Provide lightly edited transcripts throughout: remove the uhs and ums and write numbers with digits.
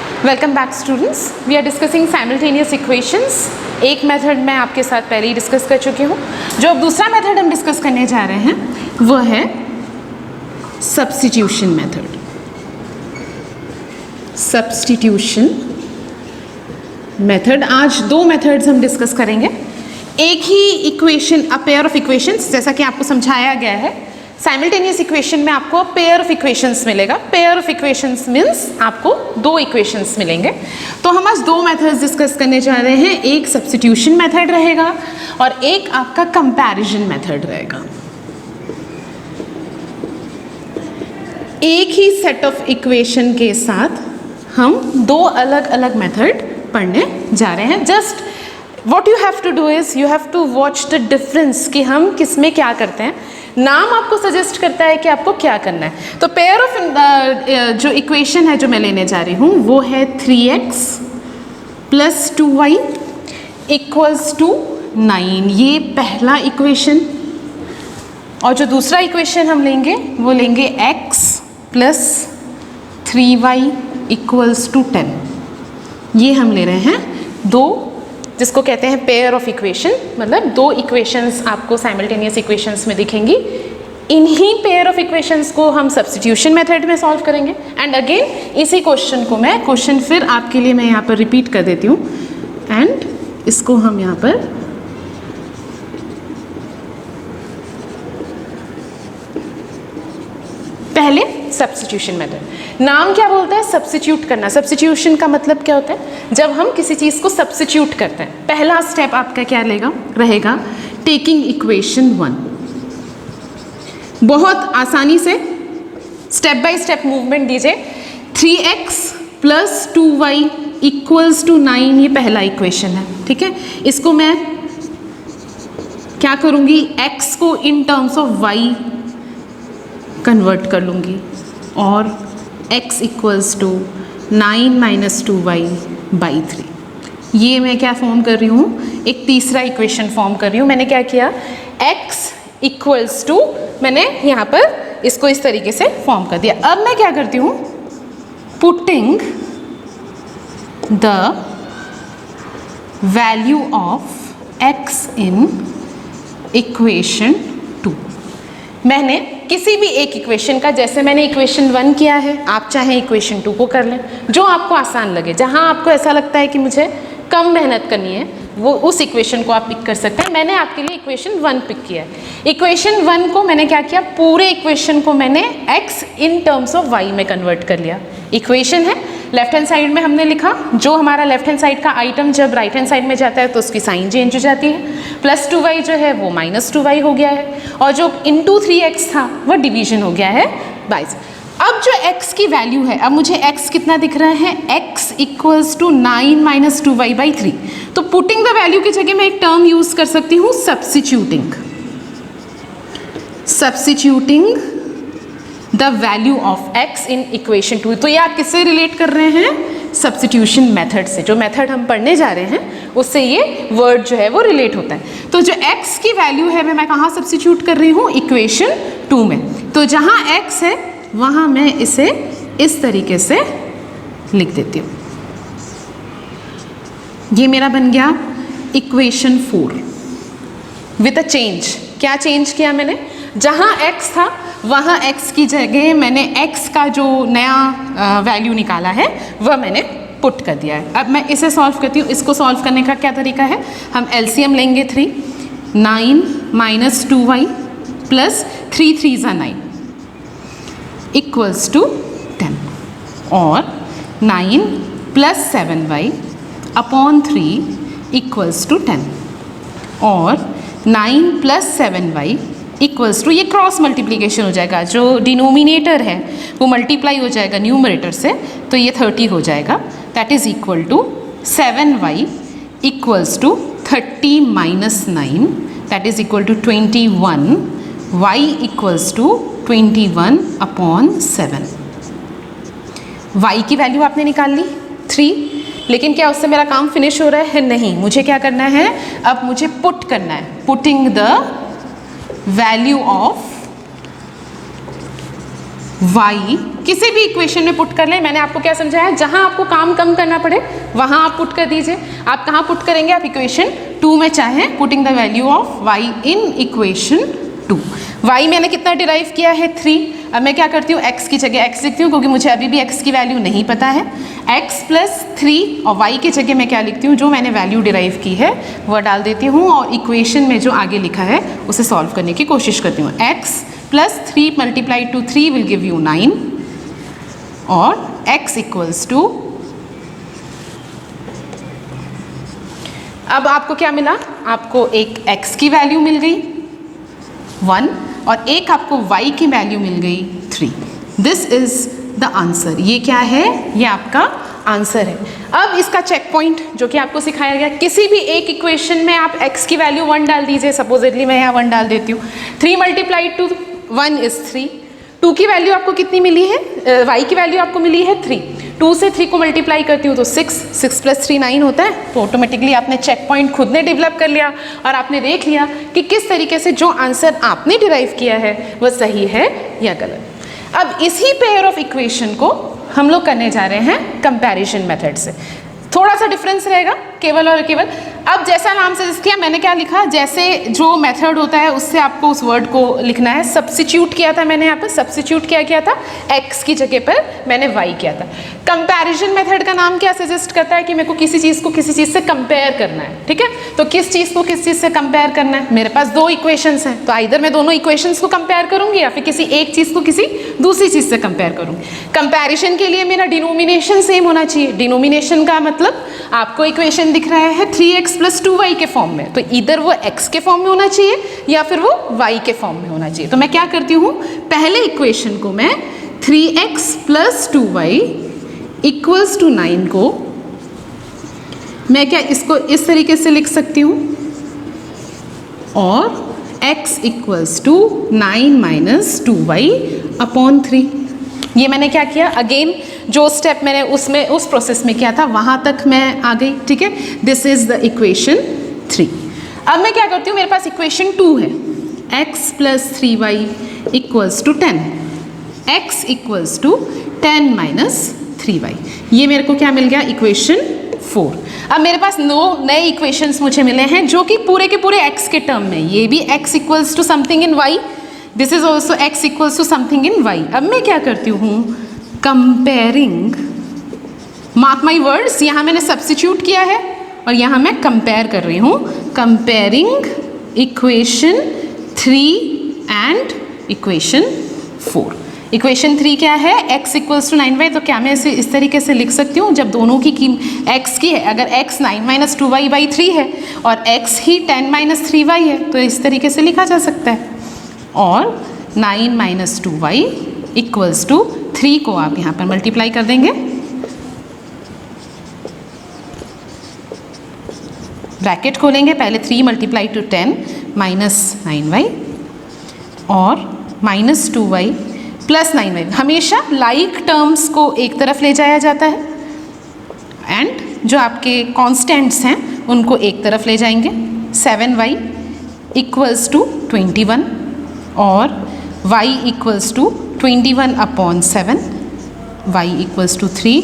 Welcome back students, we are discussing simultaneous equations. एक method मैं आपके साथ पहले ही डिस्कस कर चुकी हूँ। जो अब दूसरा मेथड हम डिस्कस करने जा रहे हैं वो है सब्स्टिट्यूशन मेथड। सब्स्टिट्यूशन मेथड, आज दो मेथड्स हम डिस्कस करेंगे। एक ही equation, a pair of equations, जैसा कि आपको समझाया गया है। साइमल्टेनियस इक्वेशन में आपको पेयर ऑफ इक्वेशंस मिलेगा। पेयर ऑफ इक्वेशंस मीन्स आपको दो इक्वेशंस मिलेंगे। तो हम आज दो मेथड्स डिस्कस करने जा रहे हैं। एक सब्स्टिट्यूशन मेथड रहेगा और एक आपका कंपैरिजन मेथड रहेगा। एक ही सेट ऑफ इक्वेशन के साथ हम दो अलग अलग मेथड पढ़ने जा रहे हैं। Just what you have to do is you have to watch the difference कि हम किस में क्या करते हैं। नाम आपको सजेस्ट करता है कि आपको क्या करना है। तो पेयर ऑफ जो इक्वेशन है जो मैं लेने जा रही हूँ वो है 3x plus 2y equals to 9। ये पहला इक्वेशन। और जो दूसरा इक्वेशन हम लेंगे वो लेंगे x plus 3y equals to 10। ये हम ले रहे हैं दो, जिसको कहते हैं पेयर ऑफ इक्वेशन। मतलब दो इक्वेशंस आपको साइमल्टेनियस इक्वेशंस में दिखेंगी। इन्हीं पेयर ऑफ इक्वेशंस को हम सब्स्टिट्यूशन मेथड में सॉल्व करेंगे। एंड अगेन इसी क्वेश्चन फिर आपके लिए मैं यहाँ पर रिपीट कर देती हूँ। एंड इसको हम यहाँ पर पहले सब्स्टिट्यूशन मेथड, नाम क्या बोलता है? सब्स्टिट्यूट करना। सब्स्टिट्यूशन का मतलब क्या होता है? जब हम किसी चीज़ को सब्स्टिट्यूट करते हैं। पहला स्टेप आपका क्या रहेगा? Taking equation 1। बहुत आसानी से स्टेप बाय स्टेप मूवमेंट दीजिए। 3x plus 2y equals to 9, ये पहला इक्वेशन है। ठीक है, इसको मैं क्या करूँगी? x को in terms of y convert कर लूँगी और x equals to 9 minus 2y by 3। ये मैं क्या फॉर्म कर रही हूँ? एक तीसरा इक्वेशन फॉर्म कर रही हूँ। मैंने क्या किया? x इक्वल्स टू, मैंने यहाँ पर इसको इस तरीके से फॉर्म कर दिया। अब मैं क्या करती हूँ? Putting the value of x in equation 2। मैंने किसी भी एक इक्वेशन का, जैसे मैंने इक्वेशन 1 किया है, आप चाहे इक्वेशन 2 को कर लें, जो आपको आसान लगे। जहां आपको ऐसा लगता है कि मुझे कम मेहनत करनी है, वो उस इक्वेशन को आप पिक कर सकते हैं। मैंने आपके लिए इक्वेशन 1 पिक किया है। इक्वेशन 1 को मैंने क्या किया? पूरे इक्वेशन को मैंने x in terms of y में कन्वर्ट कर लिया। इक्वेशन है, लेफ्ट हैंड साइड में हमने लिखा, जो हमारा लेफ्ट हैंड साइड का आइटम जब राइट हैंड साइड में जाता है तो उसकी साइन चेंज हो जाती है। प्लस 2y जो है वो माइनस 2y हो गया है, और जो इंटू 3x था वो डिवीजन हो गया है बाई। अब जो x की वैल्यू है, अब मुझे x कितना दिख रहा है? x equals to 9 minus 2y by 3। तो पुटिंग द वैल्यू की जगह मैं एक टर्म यूज कर सकती हूँ, substituting the value of x in equation 2। तो ये आप किससे रिलेट कर रहे हैं? सब्स्टिट्यूशन मेथड से। जो मेथड हम पढ़ने जा रहे हैं उससे ये वर्ड जो है वो रिलेट होता है। तो जो x की वैल्यू है मैं कहाँ सब्स्टिट्यूट कर रही हूँ? इक्वेशन 2 में। तो जहाँ x है वहाँ मैं इसे इस तरीके से लिख देती हूँ। ये मेरा बन गया इक्वेशन 4 विद अ चेंज। क्या चेंज किया मैंने? जहाँ x था वहाँ x की जगह मैंने x का जो नया वैल्यू निकाला है वह मैंने पुट कर दिया है। अब मैं इसे सॉल्व करती हूँ। इसको सॉल्व करने का क्या तरीका है? हम एलसीएम लेंगे 3, 9 माइनस 2y प्लस 3 3 ज़ा 9 इक्वल्स टू 10, और 9 plus 7y upon 3 equals to 10, और 9 प्लस 7y इक्वल्स टू, ये क्रॉस मल्टीप्लीकेशन हो जाएगा। जो डिनोमिनेटर है वो मल्टीप्लाई हो जाएगा न्यूमरेटर से, तो ये 30 हो जाएगा। That is equal to 7y equals to 30 minus 9, that is equal to 21, y equals to 21 upon 7। y की वैल्यू आपने निकाल ली 3, लेकिन क्या उससे मेरा काम फिनिश हो रहा है? नहीं, मुझे क्या करना है? अब मुझे पुट करना है। Putting the value of y किसी भी इक्वेशन में पुट कर लें। मैंने आपको क्या समझाया, जहां आपको काम कम करना पड़े वहां आप पुट कर दीजिए। आप कहां पुट करेंगे, आप इक्वेशन 2 में चाहें, putting the value of y in equation 2। y मैंने कितना डिराइव किया है 3। अब मैं क्या करती हूँ, x की जगह x लिखती हूँ क्योंकि मुझे अभी भी x की वैल्यू नहीं पता है। x प्लस 3 और y की जगह मैं क्या लिखती हूँ, जो मैंने वैल्यू डिराइव की है वह डाल देती हूँ और इक्वेशन में जो आगे लिखा है उसे सॉल्व करने की कोशिश करती हूँ। x plus 3 multiply two 3 will give you 9 और x इक्वल्स टू, अब आपको क्या मिला, आपको एक x की वैल्यू मिल गई 1 और एक आपको y की वैल्यू मिल गई 3। This is the answer. ये क्या है, ये आपका आंसर है। अब इसका चेक पॉइंट जो कि आपको सिखाया गया, किसी भी एक इक्वेशन में आप x की वैल्यू 1 डाल दीजिए। सपोजिटली मैं यहाँ 1 डाल देती हूँ। 3 मल्टीप्लाई टू 1 इज 3। 2 की वैल्यू आपको कितनी मिली है, y की वैल्यू आपको मिली है 3। 2 से 3 को मल्टीप्लाई करती हूँ तो 6, 6 प्लस 3 9 होता है। तो ऑटोमेटिकली आपने चेक पॉइंट खुद ने डेवलप कर लिया और आपने देख लिया कि किस तरीके से जो आंसर आपने डिराइव किया है वह सही है या गलत। अब इसी पेयर ऑफ इक्वेशन को हम लोग करने जा रहे हैं कंपैरिजन मेथड से। थोड़ा सा डिफरेंस रहेगा केवल और केवल। अब जैसा नाम सजेस्ट किया, मैंने क्या लिखा, जैसे जो मेथड होता है उससे आपको उस वर्ड को लिखना है। सब्स्टिट्यूट किया था मैंने यहाँ पर, सब्स्टिट्यूट क्या किया था, x की जगह पर मैंने y किया था। कंपैरिजन मेथड का नाम क्या सजेस्ट करता है कि मेरे को किसी चीज़ को किसी चीज़ से कंपेयर करना है। ठीक है, तो किस चीज़ को किस चीज़ से कंपेयर करना है, मेरे पास 2 इक्वेशंस हैं, तो इधर मैं दोनों इक्वेशंस को कंपेयर करूंगी या फिर किसी एक चीज़ को किसी दूसरी चीज़ से कंपेयर करूंगी। कंपैरिजन के लिए मेरा डिनोमिनेशन सेम होना चाहिए। डिनोमिनेशन का मतलब आपको इक्वेशन दिख रहा है 3x प्लस 2y के फॉर्म में, तो इधर वो x के फॉर्म में होना चाहिए या फिर वो y के फॉर्म में होना चाहिए। तो मैं क्या करती हूँ, पहले इक्वेशन को मैं 3x plus 2y equals to 9 को मैं क्या इसको इस तरीके से लिख सकती हूँ और x equals to 9 minus 2y upon 3। ये मैंने क्या किया, अगेन जो स्टेप मैंने उसमें उस प्रोसेस में किया था वहाँ तक मैं आ गई। ठीक है, दिस इज द इक्वेशन 3। अब मैं क्या करती हूँ, मेरे पास इक्वेशन 2 है, x plus 3y equals to 10, x equals to 10 minus 3y। ये मेरे को क्या मिल गया, इक्वेशन 4। अब मेरे पास 9 नए इक्वेशंस मुझे मिले हैं जो कि पूरे के पूरे x के टर्म में, ये भी x equals to something in y, this is also x equals to something in y। अब मैं क्या करती हूँ, कंपेयरिंग, मार्क माई वर्ड्स, यहाँ मैंने सब्स्टिट्यूट किया है और यहाँ मैं कंपेयर कर रही हूँ। Comparing equation 3 and equation 4। Equation 3 क्या है, x इक्वल्स टू 9y, तो क्या मैं इसे इस तरीके से लिख सकती हूँ, जब दोनों की x की है, अगर x 9 माइनस 2y बाई 3 है और x ही 10 माइनस 3y है तो इस तरीके से लिखा जा सकता है। और 9 माइनस 2y इक्वल्स टू 3 को आप यहाँ पर मल्टीप्लाई कर देंगे, ब्रैकेट खोलेंगे, पहले 3 मल्टीप्लाई टू 10 माइनस 9y और माइनस 2y प्लस 9y। हमेशा लाइक टर्म्स को एक तरफ ले जाया जाता है एंड जो आपके कॉन्स्टेंट्स हैं उनको एक तरफ ले जाएंगे। 7y इक्वल्स टू 21 और y equals to 21 upon 7, y equals to 3।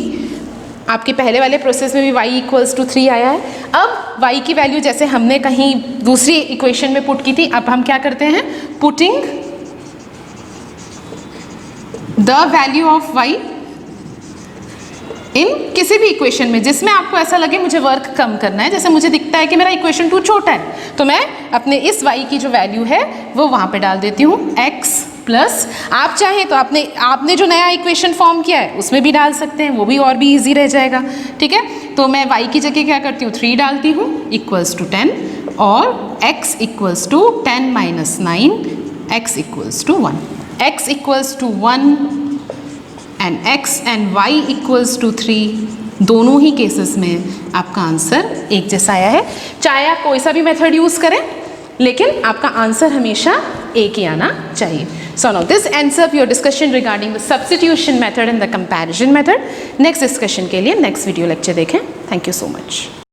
आपके पहले वाले प्रोसेस में भी y इक्वल्स टू 3 आया है। अब y की वैल्यू जैसे हमने कहीं दूसरी इक्वेशन में पुट की थी, अब हम क्या करते हैं, putting the value of y इन किसी भी इक्वेशन में जिसमें आपको ऐसा लगे मुझे वर्क कम करना है। जैसे मुझे दिखता है कि मेरा इक्वेशन 2 छोटा है तो मैं अपने इस y की जो वैल्यू है वो वहाँ पे डाल देती हूँ, x प्लस, आप चाहें तो आपने जो नया इक्वेशन फॉर्म किया है उसमें भी डाल सकते हैं, वो भी और भी इजी रह जाएगा। ठीक है, तो मैं y की जगह क्या करती हूँ, 3 डालती हूँ इक्वल्स टू 10 और x equals to 10 minus 9, x equals to 1, x equals to 1 and x and y equals to 3। दोनों ही केसेस में आपका आंसर एक जैसा आया है। चाहे आप कोई सा भी मेथड यूज़ करें लेकिन आपका आंसर हमेशा एक ही आना चाहिए। So now this ends up your discussion regarding the substitution method and the comparison method. Next discussion के लिए next video lecture देखें। Thank you so much.